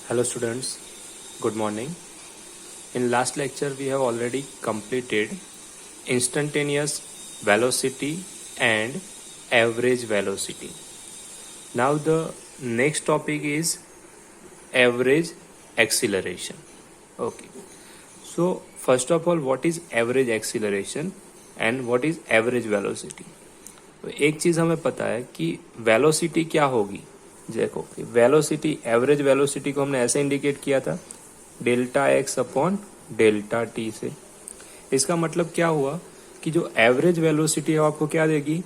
Hello students, good morning. In last lecture we have already completed instantaneous velocity and average velocity. Now the next topic is average acceleration. Okay. So first of all, what is average acceleration and what is average velocity? तो एक चीज़ हमें पता है कि velocity क्या होगी. देखो velocity, average velocity को हमने ऐसे इंडिकेट किया था delta x upon delta T से. इसका मतलब क्या हुआ कि जो एवरेज वेलोसिटी है आपको क्या देगी,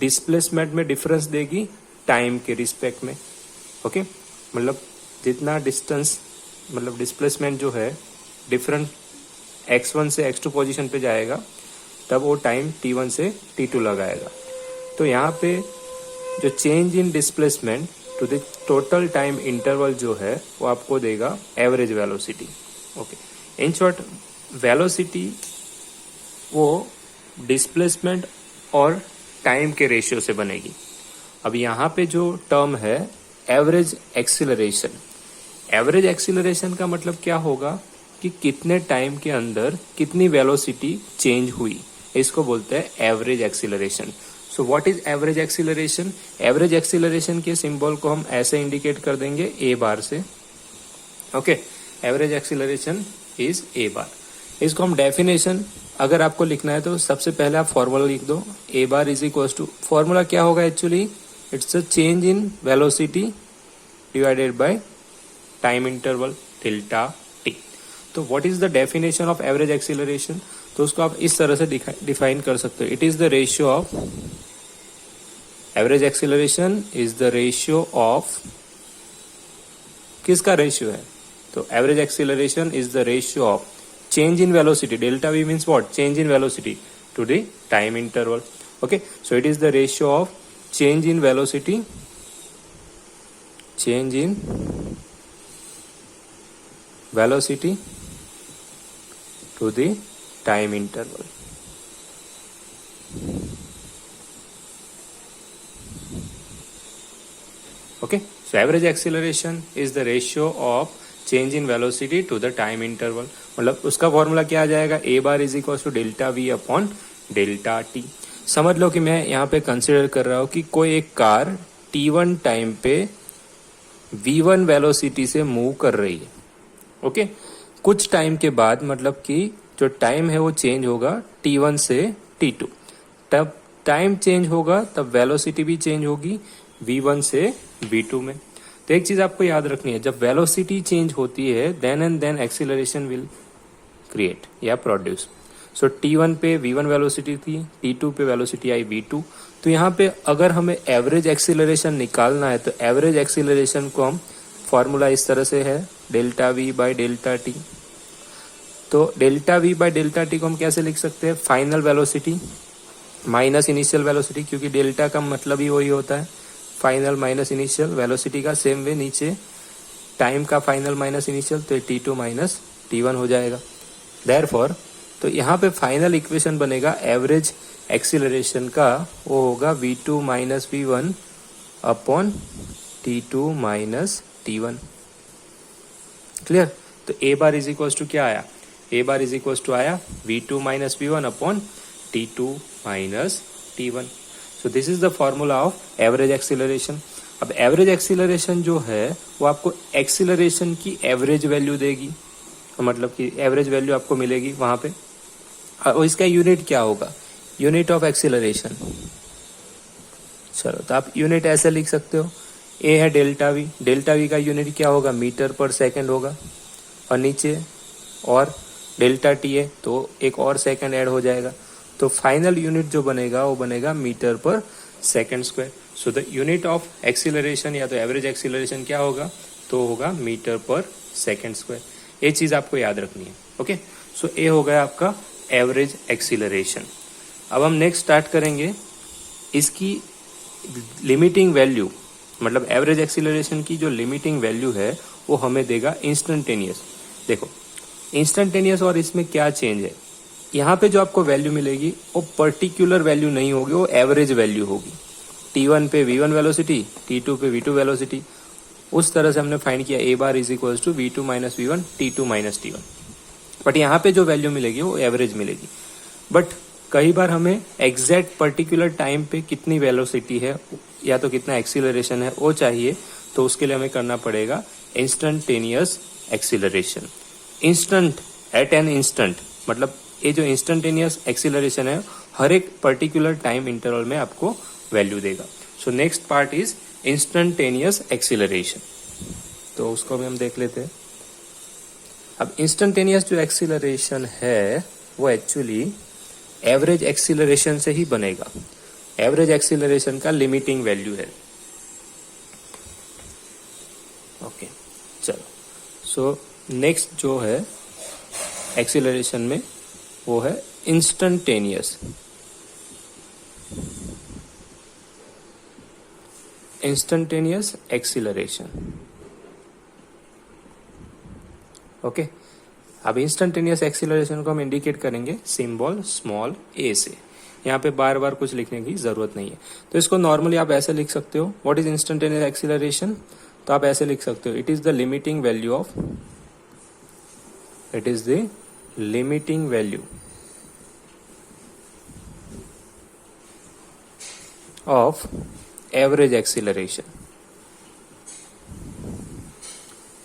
डिस्प्लेसमेंट में डिफरेंस देगी टाइम के रिस्पेक्ट में. ओके, मतलब जितना डिस्टेंस, मतलब डिस्प्लेसमेंट जो है डिफरेंट x1 से x2 पोजीशन पे जाएगा तब वो टाइम t1 से t2 लगाएगा. तो यहाँ पे जो change in displacement to the total time interval जो है वो आपको देगा average velocity. Okay, in short velocity वो डिस्प्लेसमेंट और टाइम के रेशियो से बनेगी. अब यहाँ पे जो टर्म है एवरेज एक्सीलरेशन, एवरेज एक्सीलरेशन का मतलब क्या होगा कि कितने टाइम के अंदर कितनी वेलोसिटी चेंज हुई, इसको बोलते हैं average acceleration. So what is average acceleration? Average acceleration के सिंबल को हम ऐसे इंडिकेट कर देंगे ए बार से. Okay, average acceleration is A bar. इसको हम डेफिनेशन अगर आपको लिखना है तो सबसे पहले आप फॉर्मूला लिख दो. A bar is equal to, formula क्या होगा actually, it's a change in velocity divided by time interval delta T. तो what is the definition of average acceleration? तो उसको आप इस तरह से डिफाइन कर सकते हो. It is the ratio of, average acceleration is the ratio of, किसका रेशियो है? तो average acceleration is the ratio of change in velocity, delta v means what, change in velocity to the time interval. Okay, so it is the ratio of change in velocity, change in velocity to the time interval. Okay, so average acceleration is the ratio of change in velocity to the time interval. मतलब उसका formula क्या आ जाएगा, a bar is equal to delta v upon delta t. समझ लो कि मैं यहाँ पे कंसिडर कर रहा हूँ कि कोई एक कार t1 टाइम पे v1 वेलोसिटी से मूव कर रही है. ओके, कुछ टाइम के बाद, मतलब कि जो टाइम है वो चेंज होगा t1 से t2. तब टाइम चेंज होगा तब वेलोसिटी भी चेंज होगी v1 से v2 में. तो एक चीज आपको याद रखनी है, जब वेलोसिटी चेंज होती है then and then acceleration will create या प्रोड्यूस. सो t1 पे v1 वेलोसिटी थी, t2 पे वेलोसिटी आई v2. तो यहाँ पे अगर हमें एवरेज एक्सीलरेशन निकालना है तो एवरेज एक्सीलरेशन को हम, फॉर्मूला इस तरह से है delta V by delta T. तो delta V by delta T को हम कैसे लिख सकते हैं, final velocity minus initial velocity, क्योंकि डेल्टा का मतलब ही वही होता है फाइनल माइनस इनिशियल वेलोसिटी का. सेम वे नीचे टाइम का फाइनल माइनस इनिशियल, तो t2 माइनस t1 हो जाएगा. देयरफॉर तो यहाँ पे फाइनल इक्वेशन बनेगा एवरेज एक्सीलरेशन का, वो होगा v2 minus v1 upon t2 minus t1. Clear? तो a bar is equal to क्या आया, a bar is equal to आया v2 minus v1 upon t2 minus t1. So this is the formula of average acceleration. अब average acceleration जो है वो आपको acceleration की एवरेज वैल्यू देगी, मतलब कि एवरेज वैल्यू आपको मिलेगी वहां पे. और इसका यूनिट क्या होगा, यूनिट ऑफ एक्सीलरेशन. चलो, तो आप यूनिट ऐसे लिख सकते हो, ए है डेल्टा वी, डेल्टा वी का यूनिट क्या होगा, मीटर पर सेकंड होगा. और नीचे और डेल्टा टी है तो एक और सेकंड ऐड हो जाएगा. तो फाइनल यूनिट जो बनेगा वो बनेगा metre per second square. So the unit of acceleration या तो एवरेज एक्सीलरेशन क्या होगा, तो होगा मीटर पर सेकंड स्क्वायर. ये चीज आपको याद रखनी है. ओके, सो ये हो गया आपका एवरेज एक्सीलरेशन. अब हम नेक्स्ट स्टार्ट करेंगे इसकी लिमिटिंग वैल्यू, मतलब एवरेज एक्सीलरेशन की जो लिमिटिंग वैल्यू है वो हमें देगा इंस्टेंटेनियस. देखो इंस्टेंटेनियस और इसमें क्या चेंज है, यहाँ पे जो आपको वैल्यू मिलेगी वो पर्टिकुलर वैल्यू नहीं होगी, वो एवरेज वैल्यू होगी. t1 पे v1 वेलोसिटी, t2 पे v2 वेलोसिटी. उस तरह से हमने फाइंड किया a bar is equals to v2 minus v1 t2 minus t1। But यहाँ पे जो वैल्यू मिलेगी वो एवरेज मिलेगी। बट कई बार हमें एग्जैक्ट पर्टिकुलर टाइम पे कितनी वेलोसिटी है या तो कितना एक्सीलरेशन है वो चाहिए, तो उसके लिए हमें करना पड़ेगा instantaneous acceleration. Instant, at an instant, मतलब ये जो इंस्टेंटेनियस एक्सीलरेशन है हर एक पर्टिकुलर टाइम इंटरवल में आपको वैल्यू देगा। So next part is instantaneous acceleration. तो उसको भी हम देख लेते हैं। अब इंस्टेंटेनियस जो एक्सीलरेशन है वो एक्चुअली एवरेज एक्सीलरेशन से ही बनेगा। एवरेज एक्सीलरेशन का लिमिटिंग वैल्यू है। ओके, चलो। सो नेक्स्ट जो है एक्सीलरेशन में वो है इंस्टेंटेनियस। Instantaneous acceleration. ओके, अब इंस्टेंटेनियस एक्सीलरेशन को हम इंडिकेट करेंगे सिंबल स्मॉल a से। यहाँ पे बार बार कुछ लिखने की जरूरत नहीं है। तो इसको नॉर्मली आप ऐसे लिख सकते हो, व्हाट इज इंस्टेंटेनियस एक्सीलरेशन। तो आप ऐसे लिख सकते हो, it is the limiting value of, it is the limiting value of average acceleration.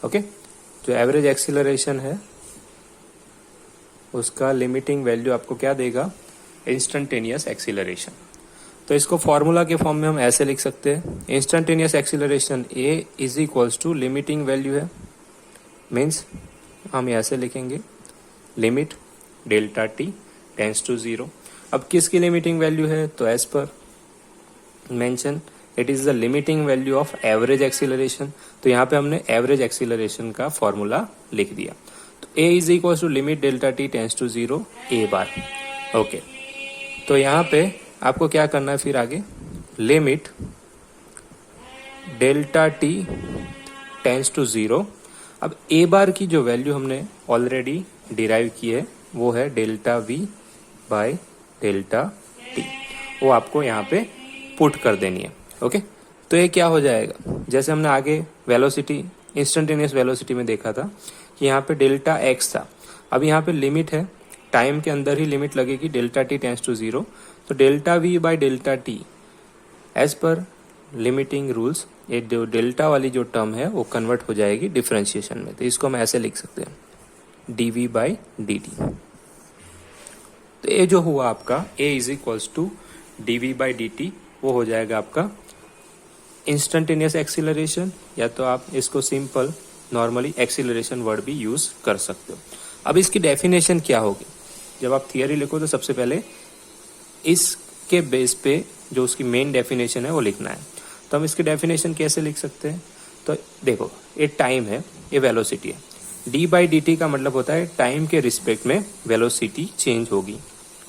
Okay, जो एवरेज एक्सीलरेशन है उसका लिमिटिंग वैल्यू आपको क्या देगा, इंस्टेंटेनियस एक्सीलरेशन। तो इसको फॉर्मूला के फॉर्म में हम ऐसे लिख सकते हैं, instantaneous acceleration a is equals to limiting value है, मीन्स हम ऐसे लिखेंगे limit delta t tends to 0। अब किसकी लिमिटिंग वैल्यू है, तो as per mention it is the limiting value of average acceleration. तो यहाँ पे हमने एवरेज एक्सीलरेशन का फॉर्मूला लिख दिया। तो a is equal to limit delta t tends to 0 a bar. Okay, तो यहाँ पे आपको क्या करना है फिर आगे, limit delta t tends to 0। अब a बार की जो वैल्यू हमने ऑलरेडी डिराइव की है वो है delta v by delta T, वो आपको यहाँ पे पुट कर देनी है। ओके, तो ये क्या हो जाएगा, जैसे हमने आगे वेलोसिटी इंस्टेंटेनियस वेलोसिटी में देखा था कि यहाँ पे डेल्टा x था। अब यहाँ पे लिमिट है, टाइम के अंदर ही लिमिट लगेगी डेल्टा टी टेंस टू 0। तो delta v by delta t as per limiting rules ये जो डेल्टा वाली जो टर्म है वो कन्वर्ट हो जाएगी डिफरेंशिएशन में। तो इसको हम ऐसे लिख सकते हैं dv बाई dt। तो ये जो हुआ आपका a is equals to dv by dt, वो हो जाएगा आपका इंस्टेंटेनियस एक्सीलरेशन, या तो आप इसको सिंपल नॉर्मली एक्सीलरेशन वर्ड भी यूज कर सकते हो। अब इसकी डेफिनेशन क्या होगी, जब आप थियरी लिखो तो सबसे पहले इसके बेस पे जो उसकी मेन डेफिनेशन है वो लिखना है। तो हम इसकी डेफिनेशन कैसे लिख सकते हैं, तो देखो ये टाइम है, ये वेलोसिटी है। d बाई डी टी का मतलब होता है टाइम के रिस्पेक्ट में वेलोसिटी चेंज होगी।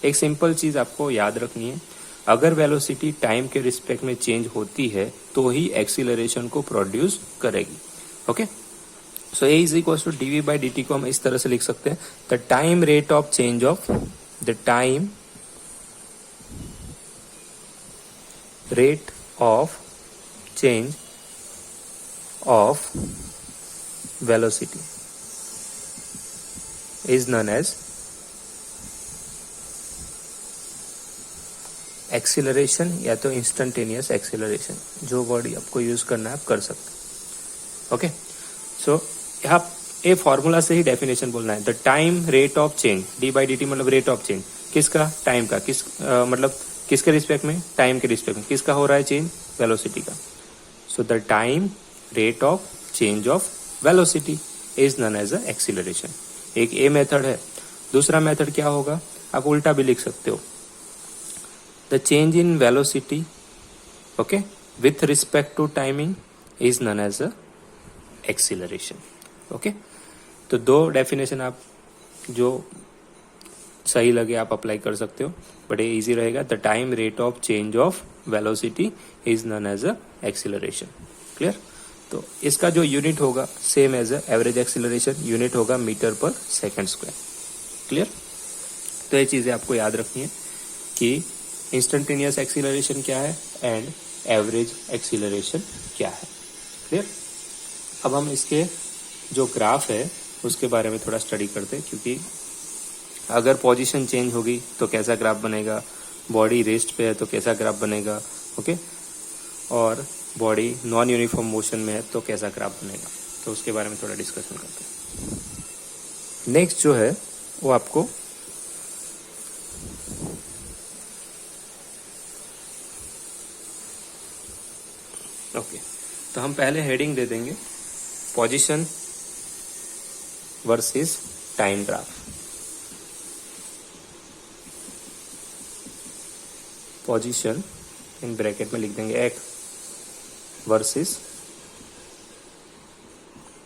एक सिंपल चीज आपको याद रखनी है, अगर वेलोसिटी टाइम के रिस्पेक्ट में चेंज होती है तो ही एक्सीलरेशन को प्रोड्यूस करेगी। Okay, so a is equal to dv by dt को हम इस तरह से लिख सकते हैं, the time rate of change of, the time rate of change of velocity is known as acceleration या तो इंस्टेंटेनियस एक्सीलरेशन। जो वर्ड आपको यूज करना है आप कर सकते। ओके, सो यहाँ ये फॉर्मूला से ही डेफिनेशन बोलना है, the time rate of change, D by D T मतलब रेट ऑफ चेंज किसका, टाइम का, मतलब किसके रिस्पेक्ट में, टाइम के रिस्पेक्ट में किसका हो रहा है चेंज, वेलोसिटी का। So the time rate of change of velocity is known as a acceleration. एक ए मेथड है। दूसरा मेथड क्या होगा, आप उल्टा भी लिख सकते हो, the change in velocity okay with respect to timing is known as a acceleration. Okay, तो दो डेफिनेशन आप जो सही लगे आप अप्लाई कर सकते हो, बट ये इजी रहेगा, the time rate of change of velocity is known as a acceleration. Clear. तो इसका जो यूनिट होगा same as a average acceleration, unit होगा metre per second square. Clear. तो ये चीजें आपको याद रखनी है कि इंस्टेंटेनियस एक्सीलरेशन क्या है एंड एवरेज एक्सीलरेशन क्या है। क्लियर। अब हम इसके जो ग्राफ है उसके बारे में थोड़ा स्टडी करते हैं, क्योंकि अगर पोजीशन चेंज होगी तो कैसा ग्राफ बनेगा, बॉडी रेस्ट पे है तो कैसा ग्राफ बनेगा, ओके, और बॉडी नॉन यूनिफॉर्म मोशन में है तो कैसा ग्राफ बनेगा, तो उसके बारे में थोड़ा डिस्कशन करते हैं। नेक्स्ट जो है वो आपको ओके, तो हम पहले हेडिंग दे देंगे position versus time graph. Position in bracket में लिख देंगे x versus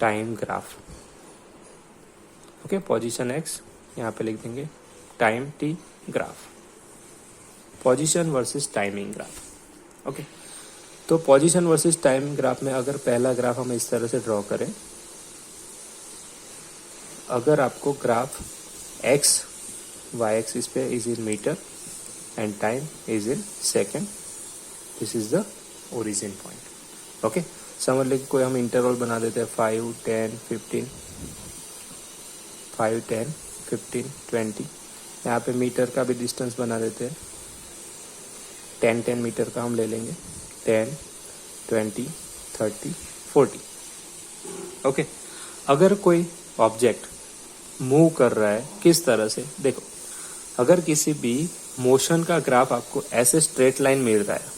time graph. Okay, position x यहाँ पे लिख देंगे time T graph, position versus timing graph. Okay, तो पोजीशन वर्सेस टाइम ग्राफ में अगर पहला ग्राफ हम इस तरह से ड्रॉ करें, अगर आपको ग्राफ एक्स वाई एक्सिस पे is in metre and time is in second, this is the origin point. Okay, समझ लीजिए कोई हम इंटरवल बना देते हैं 5, 10, 15, 5, 10, 15, 20। यहाँ पे मीटर का भी डिस्टेंस बना देते हैं, 10 मीटर का हम ले लेंगे, 10, 20, 30, 40। ओके, अगर कोई ऑब्जेक्ट मूव कर रहा है किस तरह से, देखो अगर किसी भी मोशन का ग्राफ आपको ऐसे स्ट्रेट लाइन मिल रहा है,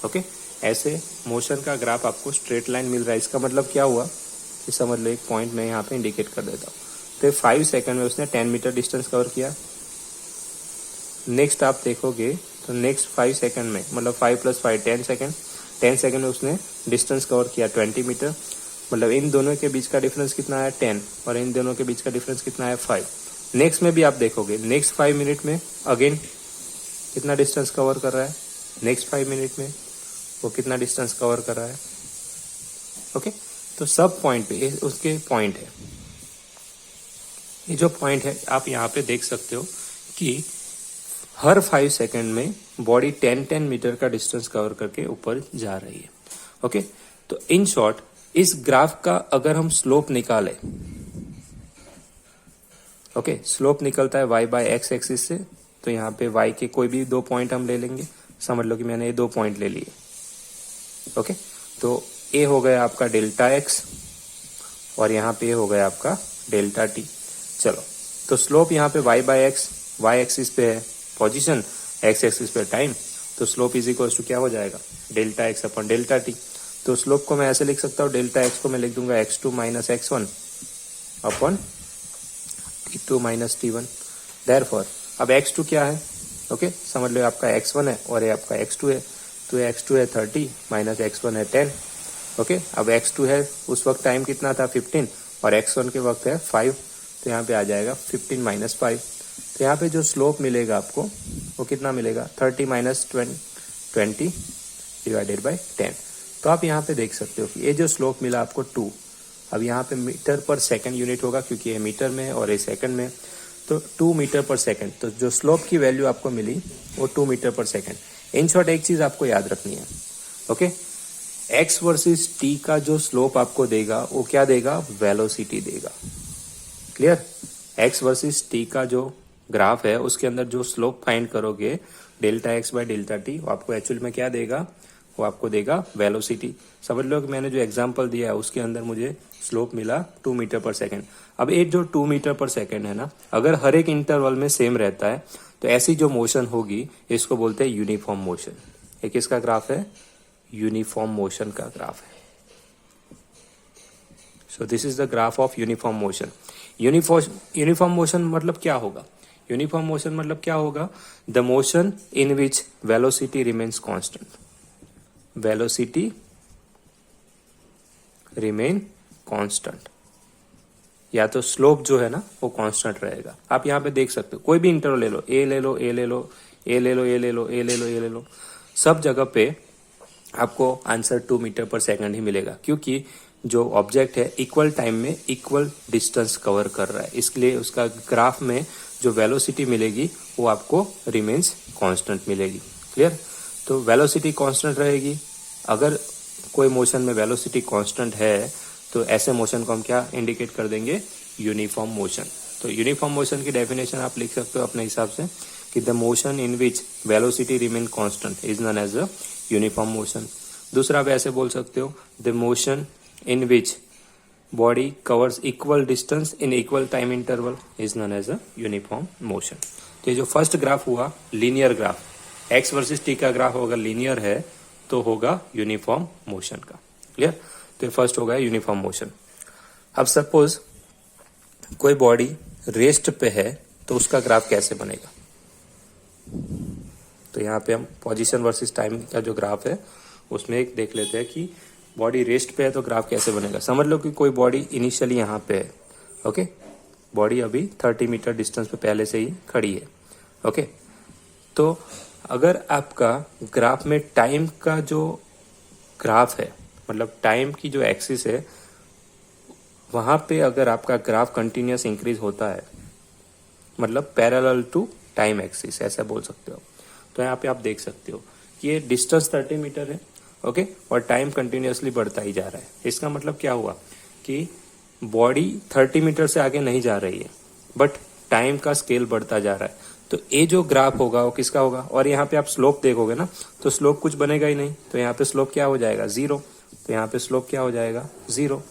ओके, ऐसे मोशन का ग्राफ आपको स्ट्रेट लाइन मिल रहा है, इसका मतलब क्या हुआ कि समझ लो एक पॉइंट मैं यहाँ पे इंडिकेट कर देता हूँ। तो 5 सेकंड में उसने 10 मीटर डिस्टेंस कवर किया। नेक्स्ट आप देखोगे तो नेक्स्ट 5 सेकंड में, मतलब 5 + 5 10 सेकंड, 10 सेकंड में उसने डिस्टेंस कवर किया 20 मीटर। मतलब इन दोनों के बीच का डिफरेंस कितना है 10, और इन दोनों के बीच का डिफरेंस कितना है 5। नेक्स्ट में भी आप देखोगे नेक्स्ट 5 मिनट में अगेन कितना डिस्टेंस कवर कर रहा है, नेक्स्ट 5 मिनट में वो कितना डिस्टेंस कवर कर रहा है। ओके, तो सब पॉइंट पे उसके पॉइंट है, ये जो पॉइंट है आप यहाँ पे देख सकते हो कि हर 5 सेकंड में बॉडी 10 मीटर का डिस्टेंस कवर करके ऊपर जा रही है। ओके, तो इन शॉर्ट इस ग्राफ का अगर हम स्लोप निकालें, ओके, स्लोप निकलता है y/x एक्सिस से, तो यहाँ पे y के कोई भी 2 पॉइंट हम ले लेंगे। समझ लो कि मैंने ये 2 पॉइंट ले लिए। ओके, तो a हो गया आपका डेल्टा x और यहाँ पे हो गया आपका डेल्टा t। चलो, तो स्लोप यहाँ पे y/x, y एक्सिस पे है पोजीशन, x एक्सिस पे टाइम, तो स्लोप इज इक्वल टू क्या हो जाएगा delta x upon delta t। तो स्लोप को मैं ऐसे लिख सकता हूँ, डेल्टा x को मैं लिख दूंगा x2 - x1 upon t2 - t1। Therefore अब x2 क्या है, ओके, समझ लो आपका x1 है और ये आपका x2 है, तो ये x2 है 30 माइनस x1 है 10। ओके, अब x2 है उस वक्त टाइम कितना था 15 और x1 के वक्त है 5, तो यहाँ पे आ जाएगा 15 - 5। तो यहाँ पे जो स्लोप मिलेगा आपको वो कितना मिलेगा 30 - 20 डिवाइडेड बाई 10। तो आप यहाँ पे देख सकते हो कि ये जो स्लोप मिला आपको 2, अब यहाँ पे मीटर पर सेकंड यूनिट होगा क्योंकि ये मीटर में है और ये सेकंड में, तो 2 मीटर पर सेकंड। तो जो स्लोप की वैल्यू आपको मिली वो 2 metre per second. In short एक चीज आपको याद रखनी है, ओके, x वर्सेस t का जो स्लोप आपको देगा वो क्या देगा, वेलोसिटी देगा। क्लियर, x वर्सेस t का जो ग्राफ है उसके अंदर जो स्लोप फाइंड करोगे delta x by delta t, वो आपको एक्चुअल में क्या देगा, वो आपको देगा वेलोसिटी। समझ लो कि मैंने जो एग्जांपल दिया है उसके अंदर मुझे स्लोप मिला 2 मीटर पर सेकंड। अब ये जो 2 मीटर पर सेकंड है ना, अगर हर एक इंटरवल में सेम रहता है तो ऐसी जो मोशन होगी इसको बोलते हैं यूनिफॉर्म मोशन। ये किसका ग्राफ है, यूनिफॉर्म मोशन का ग्राफ है। सो this is the graph of uniform motion. Uniform motion मतलब क्या होगा, यूनिफॉर्म मोशन मतलब क्या होगा, the motion in which velocity remains constant, velocity remain constant, या तो स्लोप जो है ना वो कांस्टेंट रहेगा। आप यहाँ पे देख सकते हो कोई भी इंटरवल ले लो, ए ले लो, ए ले लो, ए ले लो, ए ले लो, ए ले लो, ए ले लो, सब जगह पे आपको आंसर 2 मीटर पर सेकंड ही मिलेगा, क्योंकि जो ऑब्जेक्ट है इक्वल टाइम में इक्वल डिस्टेंस कवर कर रहा है, इसलिए उसका ग्राफ में जो वेलोसिटी मिलेगी वो आपको रिमेन्स कांस्टेंट मिलेगी। क्लियर, तो वेलोसिटी कांस्टेंट रहेगी। अगर कोई मोशन में वेलोसिटी कांस्टेंट है तो ऐसे मोशन को हम क्या इंडिकेट कर देंगे, यूनिफॉर्म मोशन। तो यूनिफॉर्म मोशन की डेफिनेशन आप लिख सकते हो अपने हिसाब से कि the motion in which velocity remain constant is known as a uniform motion. दूसरा आप ऐसे बोल सकते हो, the motion in which body covers equal distance in equal time interval is known as a uniform motion. तो ये जो first graph हुआ linear graph, x versus t का ग्राफ अगर लीनियर है तो होगा यूनिफॉर्म मोशन का। क्लियर? तो ये फर्स्ट होगा यूनिफॉर्म मोशन। अब सपोज कोई बॉडी रेस्ट पे है तो उसका ग्राफ कैसे बनेगा? तो यहाँ पे हम पोजीशन वर्सेस टाइम का जो ग्राफ है उसमें एक देख लेते हैं कि बॉडी रेस्ट पे है तो ग्राफ कैसे बनेगा। समझ लो कि कोई बॉडी इनिशियली यहाँ पे है, ओके, बॉडी अभी 30 मीटर डिस्टेंस पे पहले से ही खड़ी है, ओके। तो अगर आपका ग्राफ में टाइम का जो ग्राफ है, मतलब टाइम की जो एक्सिस है, वहां पे अगर आपका ग्राफ कंटिन्यूस इंक्रीज होता है, मतलब पैरेलल टू टाइम एक्सिस ऐसा बोल सकते हो, तो यहाँ पे आप देख सकते हो कि ये डिस्टेंस 30 मीटर है, ओके, और टाइम कंटिन्यूसली बढ़ता ही जा रहा है। इसका मतलब क्या हुआ कि बॉडी 30 मीटर से आगे नहीं जा रही है, बट टाइम का स्केल बढ़ता जा रहा है। तो ये जो ग्राफ होगा वो किसका होगा? और यहाँ पे आप स्लोप देखोगे ना, तो स्लोप कुछ बनेगा ही नहीं, तो यहाँ पे स्लोप क्या हो जाएगा? जीरो। तो यहाँ पे स्लोप क्या हो जाएगा? जीरो।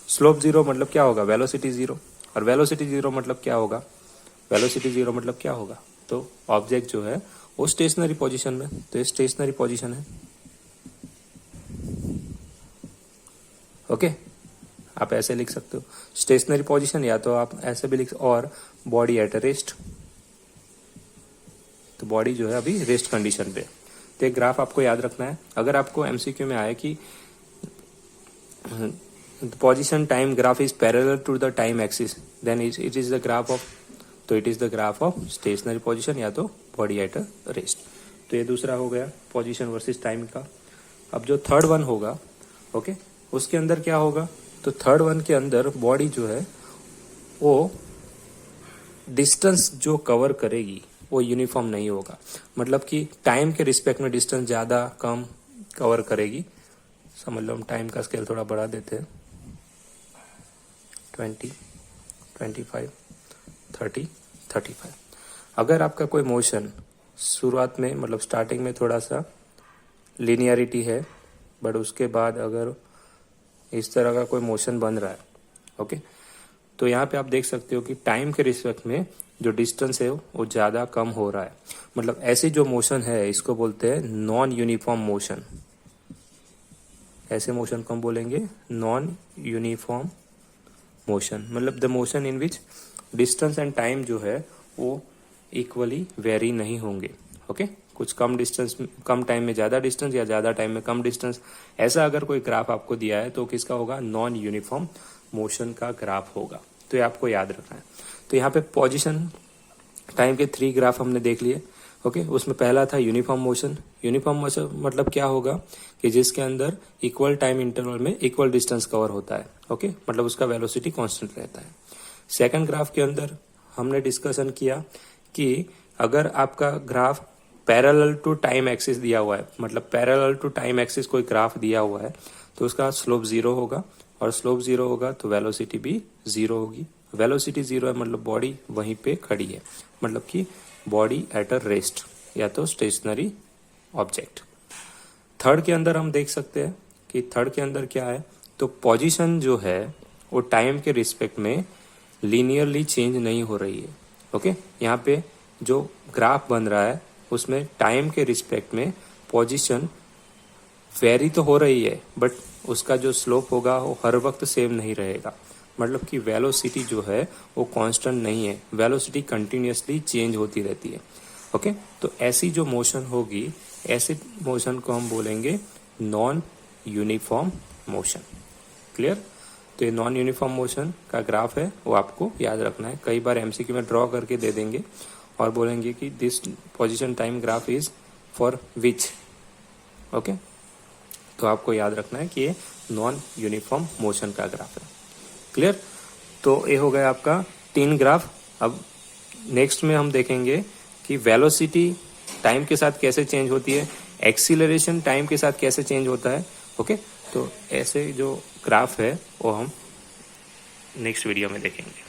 स्लोप जीरो मतलब क्या होगा? Velocity zero. और वेलोसिटी जीरो मतलब क्या होगा? वेलोसिटी जीरो मतलब क्या होगा? तो ऑब्जेक्ट जो है वो स्टेशनरी पोजीशन में, तो ये स्टेशनरी पोजीशन है, ओके। आप ऐसे लिख सकते हो स्टेशनरी पोजीशन, या तो आप ऐसे भी लिख, और बॉडी एट रेस्ट, तो बॉडी जो है अभी रेस्ट कंडीशन पे। तो एक ग्राफ आपको याद रखना है। अगर आपको एमसीक्यू में आए कि position time graph is parallel to the time axis, then it is the graph of, तो it is the graph of stationary position या तो बॉडी एट रेस्ट। तो ये दूसरा हो गया पोजीशन वर्सेस टाइम का। अब जो थर्ड वन होगा, ओके, उसके अंदर क्या होगा? तो थर्ड वन के अंदर बॉडी जो है वो डिस्टेंस जो कवर करेगी वो यूनिफॉर्म नहीं होगा, मतलब कि टाइम के रिस्पेक्ट में डिस्टेंस ज्यादा कम कवर करेगी। समझ लो हम टाइम का स्केल थोड़ा बढ़ा देते हैं, 20, 25, 30, 35। अगर आपका कोई मोशन शुरुआत में, मतलब स्टार्टिंग में थोड़ा सा लीनियरिटी है, बट उसके बाद अगर इस तरह का कोई मोशन बन रहा है, ओके, तो यहाँ पे आप देख सकते हो कि टाइम के रिस्पेक्ट में जो डिस्टेंस है वो ज़्यादा कम हो रहा है। मतलब ऐसी जो मोशन है इसको बोलते हैं नॉन यूनिफॉर्म मोशन। ऐसे मोशन को हम बोलेंगे नॉन यूनिफॉर्म मोशन, मतलब the motion in which distance and time जो है वो इक्वली वेरी नहीं होंगे, ओके। कुछ कम डिस्टेंस, कम टाइम में ज़्यादा डिस्टेंस या ज़्यादा टाइम में कम डिस्टेंस, ऐसा अगर कोई ग्राफ आपको दिया है तो किसका होगा? नॉन यूनिफॉर्म मोशन का ग्राफ होगा। तो ये आपको याद रखना है। तो यहाँ पे पोजीशन टाइम के 3 ग्राफ हमने देख लिए, ओके। उसमें पहला था यूनिफॉर्म मोशन। यूनिफॉर्म मोशन मतलब क्या होगा कि जिसके अंदर इक्वल टाइम इंटरवल में इक्वल डिस्टेंस कवर होता है, ओके, मतलब उसका वेलोसिटी कांस्टेंट रहता है। सेकंड ग्राफ के अंदर हमने डिस्कशन किया कि अगर आपका graph parallel to time axis दिया हुआ है, मतलब पैरेलल टू टाइम एक्सिस कोई ग्राफ दिया हुआ है, तो उसका स्लोप जीरो होगा, और स्लोप जीरो होगा तो वेलोसिटी भी जीरो होगी। वेलोसिटी जीरो है मतलब बॉडी वहीं पे खड़ी है, मतलब कि बॉडी एट अ रेस्ट या तो स्टेशनरी ऑब्जेक्ट। थर्ड के अंदर हम देख सकते हैं कि थर्ड के अंदर क्या है, तो पोजीशन जो है वो टाइम के रिस्पेक्ट में लीनियरली चेंज नहीं हो रही है, ओके। यहाँ पे जो ग्राफ बन रहा है उसमें टाइम के रिस्पेक्ट में पोजीशन वेरी तो हो रही है, बट उसका जो स्लोप होगा वो हर वक्त सेम नहीं रहेगा। मतलब कि वेलोसिटी जो है वो कांस्टेंट नहीं है, वेलोसिटी कंटिन्यूसली चेंज होती रहती है, ओके। तो ऐसी जो मोशन होगी, ऐसे मोशन को हम बोलेंगे नॉन यूनिफॉर्म मोशन। क्लियर? तो ये नॉन यूनिफॉर्म मोशन का ग्राफ है वो आपको याद रखना है। कई बार एमसीक्यू में ड्रॉ करके दे देंगे और बोलेंगे कि this position time graph is for which, okay. तो आपको याद रखना है कि ये नॉन यूनिफॉर्म मोशन का ग्राफ है। क्लियर? तो ये हो गया आपका 3 ग्राफ। अब नेक्स्ट में हम देखेंगे कि वेलोसिटी टाइम के साथ कैसे चेंज होती है, एक्सीलरेशन टाइम के साथ कैसे चेंज होता है, ओके। तो ऐसे जो ग्राफ है वो हम नेक्स्ट वीडियो में देखेंगे।